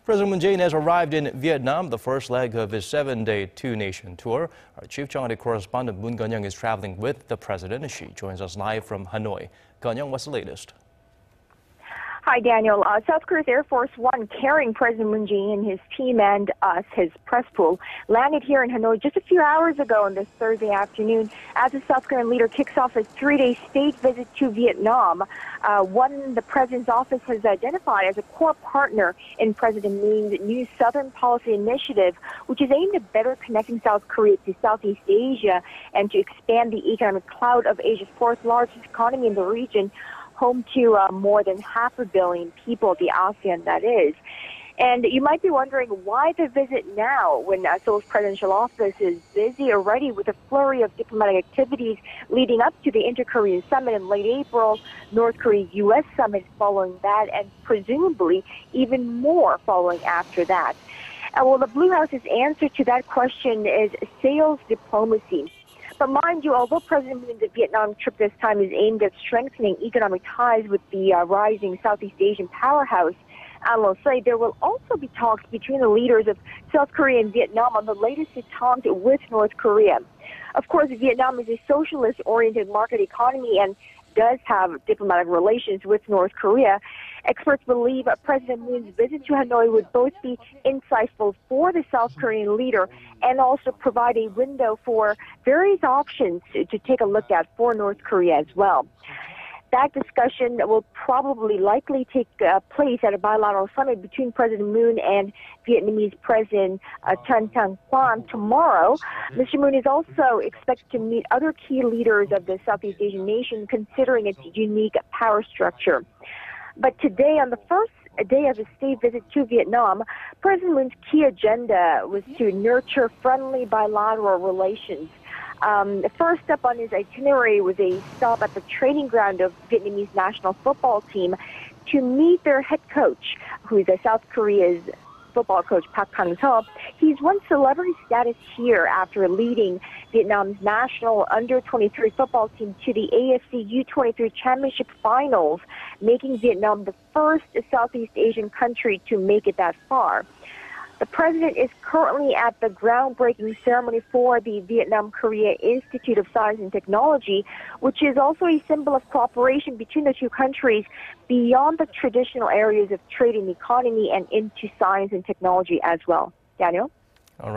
President Moon Jae-in has arrived in Vietnam, the first leg of his 7-day two-nation tour. Our chief Changwon correspondent Moon Connyoung is traveling with the president. She joins us live from Hanoi. Connyoung, what's the latest? Hi, Daniel. South Korea's Air Force One, carrying President Moon Jae-in, his team, and his press pool, landed here in Hanoi just a few hours ago on this Thursday afternoon as the South Korean leader kicks off his 3-day state visit to Vietnam, one the president's office has identified as a core partner in President Moon's new Southern Policy Initiative, which is aimed at better connecting South Korea to Southeast Asia and to expand the economic clout of Asia's fourth largest economy in the region, home to more than 500 million people, the ASEAN that is. And you might be wondering why the visit now when Seoul's presidential office is busy already with a flurry of diplomatic activities leading up to the Inter-Korean Summit in late April, North Korea-U.S. Summit following that, and presumably even more following after that. Well, the Blue House's answer to that question is sales diplomacy. But mind you, although President Moon's Vietnam trip this time is aimed at strengthening economic ties with the rising Southeast Asian powerhouse, analysts say there will also be talks between the leaders of South Korea and Vietnam on the latest detente with North Korea. Of course, Vietnam is a socialist-oriented market economy and does have diplomatic relations with North Korea. Experts believe President Moon's visit to Hanoi would both be insightful for the South Korean leader and also provide a window for various options to take a look at for North Korea as well. That discussion will probably likely take place at a bilateral summit between President Moon and Vietnamese President Tran Thanh Quan tomorrow. Mr. Moon is also expected to meet other key leaders of the Southeast Asian nation, considering its unique power structure. But today, on the first day of his state visit to Vietnam, President Moon's key agenda was to nurture friendly bilateral relations. The first up on his itinerary was a stop at the training ground of Vietnamese national football team to meet their head coach, who is South Korea's football coach Park Hang-seo. He's won celebrity status here after leading Vietnam's national under-23 football team to the AFC U23 Championship Finals, making Vietnam the first Southeast Asian country to make it that far. The president is currently at the groundbreaking ceremony for the Vietnam-Korea Institute of Science and Technology, which is also a symbol of cooperation between the two countries beyond the traditional areas of trade and economy and into science and technology as well. Daniel? All right.